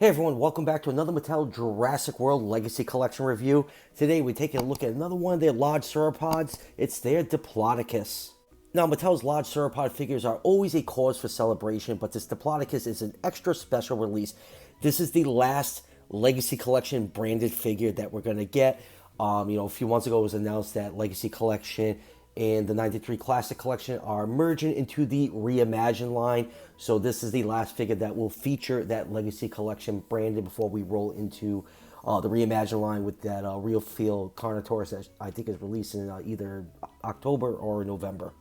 Hey everyone, welcome back to another Mattel Jurassic World Legacy Collection review. Today we're taking a look at another one of their large sauropods. It's their Diplodocus. Now Mattel's large sauropod figures are always a cause for celebration, but this Diplodocus is an extra special release. This is the last Legacy Collection branded figure that we're going to get. A few months ago it was announced that Legacy Collection and the 93 Classic Collection are merging into the Reimagined line. So this is the last figure that will feature that Legacy Collection branded before we roll into the Reimagined line with that real feel Carnotaurus that I think is released in either October or November.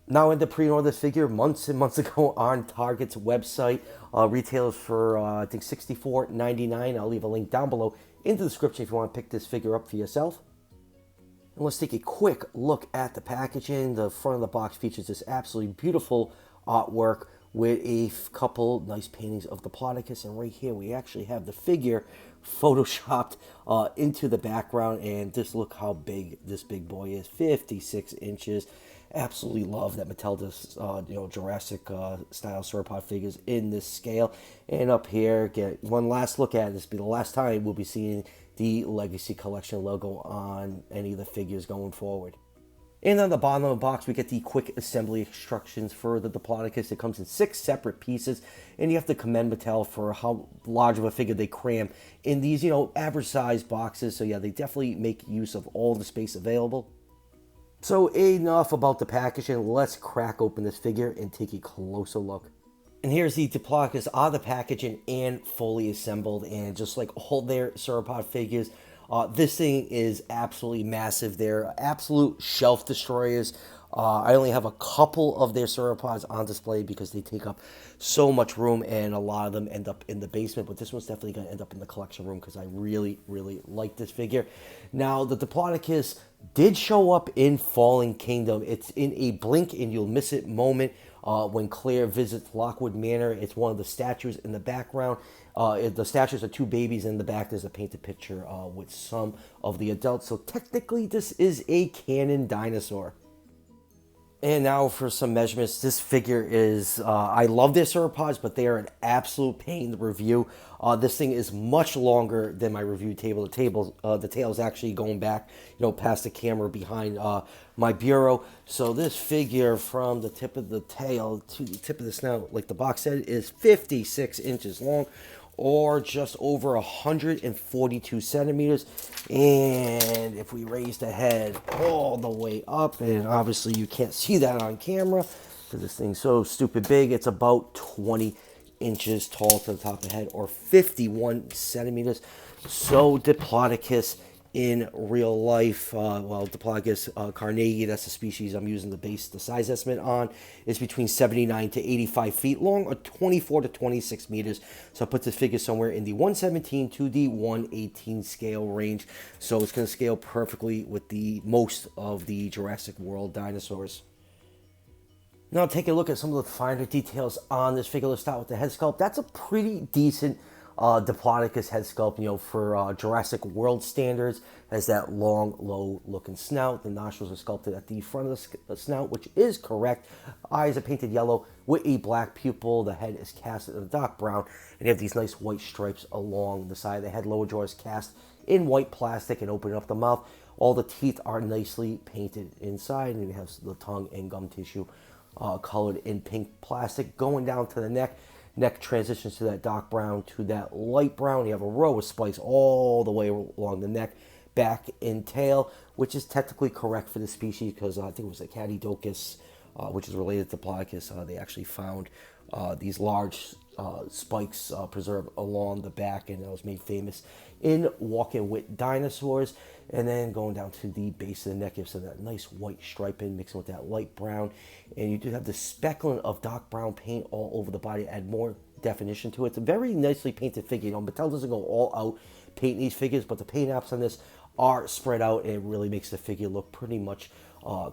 Now, in the pre-order this figure months and months ago on Target's website, retails for I think $64.99. I'll leave a link down below in the description if you want to pick this figure up for yourself. And let's take a quick look at the packaging. The front of the box features this absolutely beautiful artwork with a couple nice paintings of the Diplodocus. And right here we actually have the figure photoshopped into the background. And just look how big this big boy is, 56 inches. Absolutely love that Mattel does Jurassic style sauropod figures in this scale. And up here, get one last look at it. This will be the last time we'll be seeing the Legacy Collection logo on any of the figures going forward. And on the bottom of the box, we get the quick assembly instructions for the Diplodocus. It comes in 6 separate pieces, and you have to commend Mattel for how large of a figure they cram in these, average size boxes. So yeah, they definitely make use of all the space available. So enough about the packaging. Let's crack open this figure and take a closer look. And here's the Diplodocus out of the packaging and fully assembled. And just like all their sauropod figures, this thing is absolutely massive. They're absolute shelf destroyers. I only have a couple of their sauropods on display because they take up so much room, and a lot of them end up in the basement. But this one's definitely going to end up in the collection room because I really, really like this figure. Now, the Diplodocus did show up in Fallen Kingdom. It's in a blink and you'll miss it moment when Claire visits Lockwood Manor. It's one of the statues in the background. The statues are 2 babies. In the back there's a painted picture with some of the adults. So technically this is a canon dinosaur. And now for some measurements. This figure is, I love their sauropods, but they are an absolute pain to review. This thing is much longer than my review table. The tail is actually going back, past the camera behind my bureau. So this figure from the tip of the tail to the tip of the snout, like the box said, is 56 inches long, or just over 142 centimeters. And if we raise the head all the way up, and obviously you can't see that on camera because this thing's so stupid big, it's about 20 inches tall to the top of the head, or 51 centimeters. So Diplodocus in real life, Diplodocus carnegie, that's the species I'm using to base the size estimate on, is between 79 to 85 feet long, or 24 to 26 meters. So I put this figure somewhere in the 117 to the 118 scale range. So it's going to scale perfectly with the most of the Jurassic World dinosaurs. Now taking a look at some of the finer details on this figure. Let's start with the head sculpt. That's a pretty decent Diplodocus head sculpt, for Jurassic World standards. Has that long, low-looking snout. The nostrils are sculpted at the front of the snout, which is correct. Eyes are painted yellow with a black pupil. The head is cast in a dark brown, and you have these nice white stripes along the side of the head. Lower jaw is cast in white plastic and opening up the mouth. All the teeth are nicely painted inside, and you have the tongue and gum tissue colored in pink plastic. Going down to the neck. Neck transitions to that dark brown to that light brown. You have a row of spikes all the way along the neck, back, and tail, which is technically correct for the species because I think it was a Catidocus, which is related to Diplodocus. They actually found these large spikes preserved along the back, and that was made famous in Walking with Dinosaurs. And then going down to the base of the neck, you have that nice white striping mixing with that light brown, and you do have the speckling of dark brown paint all over the body, add more definition to it. It's a very nicely painted figure. Mattel doesn't go all out painting these figures, but the paint apps on this are spread out, and it really makes the figure look pretty much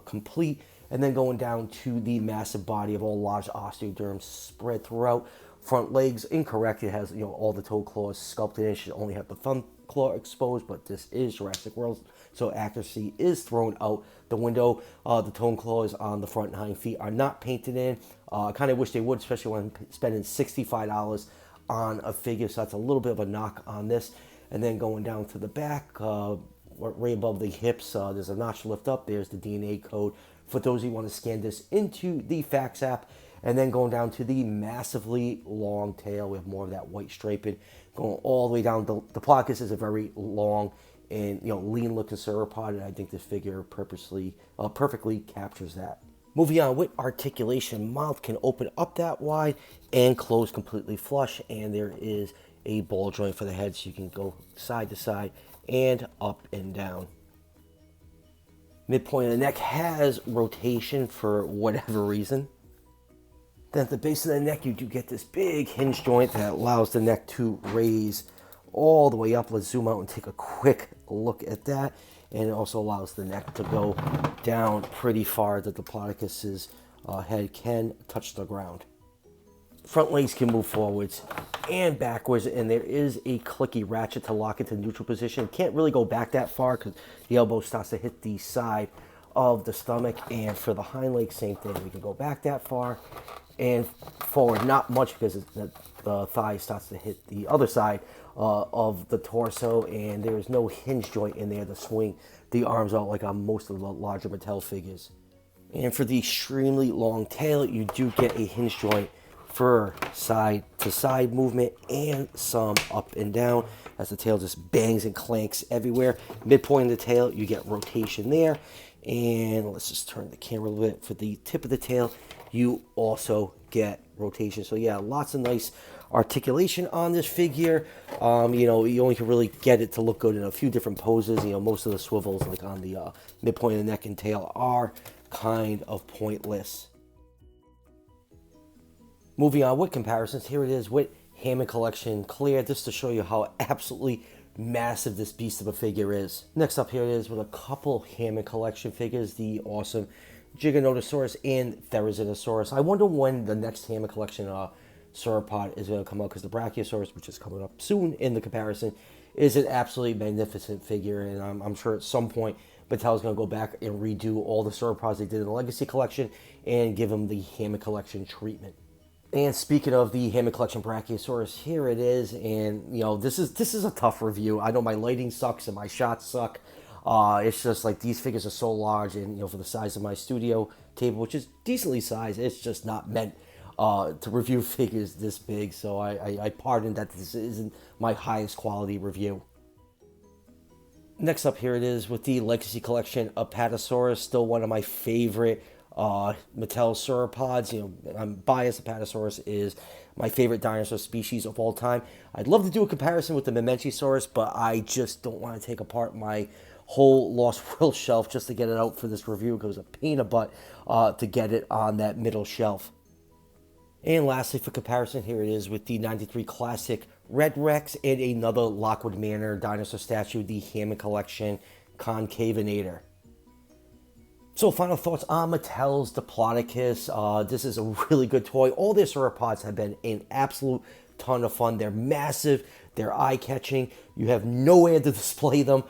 complete. And then going down to the massive body of all large osteoderms spread throughout. Front legs, incorrect. It has, all the toe claws sculpted in. It should only have the thumb claw exposed, but this is Jurassic World, so accuracy is thrown out the window. The toe claws on the front and hind feet are not painted in. I kind of wish they would, especially when I'm spending $65 on a figure, so that's a little bit of a knock on this. And then going down to the back, right above the hips, there's a notch to lift up. There's the DNA code for those who want to scan this into the fax app. And then going down to the massively long tail, we have more of that white striping going all the way down. The Diplodocus is a very long and lean looking sauropod, and I think this figure perfectly captures that. Moving on with articulation, mouth can open up that wide and close completely flush, and there is a ball joint for the head, so you can go side to side and up and down. Midpoint of the neck has rotation for whatever reason. Then at the base of the neck, you do get this big hinge joint that allows the neck to raise all the way up. Let's zoom out and take a quick look at that. And it also allows the neck to go down pretty far that the Diplodocus's head can touch the ground. Front legs can move forwards and backwards, and there is a clicky ratchet to lock it to neutral position. Can't really go back that far because the elbow starts to hit the side of the stomach. And for the hind leg, same thing. We can go back that far and forward, not much because the thigh starts to hit the other side of the torso, and there is no hinge joint in there to swing the arms out like on most of the larger Mattel figures. And for the extremely long tail, you do get a hinge joint for side to side movement and some up and down as the tail just bangs and clanks everywhere. Midpoint of the tail, you get rotation there. And let's just turn the camera a little bit. For the tip of the tail, you also get rotation. So yeah, lots of nice articulation on this figure. You only can really get it to look good in a few different poses. Most of the swivels, like on the midpoint of the neck and tail, are kind of pointless. Moving on with comparisons, here it is with Hammond Collection Clear, just to show you how absolutely massive this beast of a figure is. Next up, here it is with a couple Hammond Collection figures, the awesome Giganotosaurus and Therizinosaurus. I wonder when the next Hammond Collection sauropod is going to come out, because the Brachiosaurus, which is coming up soon in the comparison, is an absolutely magnificent figure, and I'm sure at some point Mattel's going to go back and redo all the sauropods they did in the Legacy Collection and give them the Hammond Collection treatment. And speaking of the Hammond Collection Brachiosaurus, here it is, and this is a tough review. I know my lighting sucks and my shots suck. It's just like these figures are so large, and for the size of my studio table, which is decently sized, it's just not meant to review figures this big. So I pardon that this isn't my highest quality review. Next up, here it is with the Legacy Collection Apatosaurus, still one of my favorite Mattel sauropods. I'm biased. Apatosaurus is my favorite dinosaur species of all time. I'd love to do a comparison with the Mementosaurus, but I just don't want to take apart my whole Lost World shelf just to get it out for this review, because it was a pain in the butt to get it on that middle shelf. And lastly, for comparison, here it is with the 93 Classic Red Rex and another Lockwood Manor dinosaur statue, the Hammond Collection Concavinator. So final thoughts on Mattel's Diplodocus. This is a really good toy. All their sauropods have been an absolute ton of fun. They're massive. They're eye-catching. You have nowhere to display them.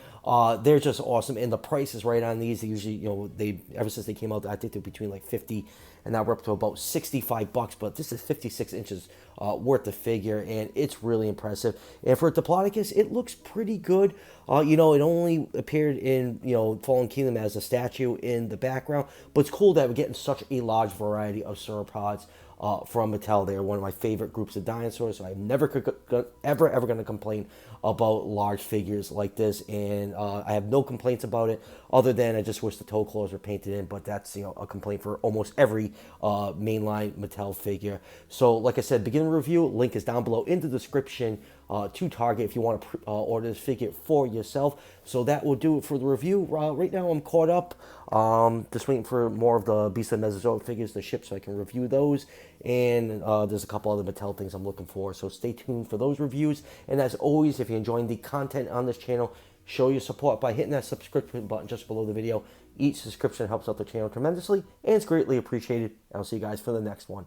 They're just awesome. And the price is right on these. They usually, ever since they came out, I think they're between like 50 and now we're up to about $65. But this is 56 inches worth of figure, and it's really impressive. And for Diplodocus, it looks pretty good. It only appeared in Fallen Kingdom as a statue in the background, but it's cool that we're getting such a large variety of sauropods from Mattel. They're one of my favorite groups of dinosaurs, so I'm never ever going to complain about large figures like this, and I have no complaints about it, other than I just wish the toe claws were painted in, but that's a complaint for almost every mainline Mattel figure. So like I said, beginner review, link is down below in the description to Target if you want to order this figure for yourself. So that will do it for the review. Right now I'm caught up, just waiting for more of the Beast of the Mesozoic figures to ship so I can review those, and there's a couple other Mattel things I'm looking for, so stay tuned for those reviews. And as always, if you're enjoying the content on this channel, show your support by hitting that subscription button just below the video. Each subscription helps out the channel tremendously, and it's greatly appreciated. I'll see you guys for the next one.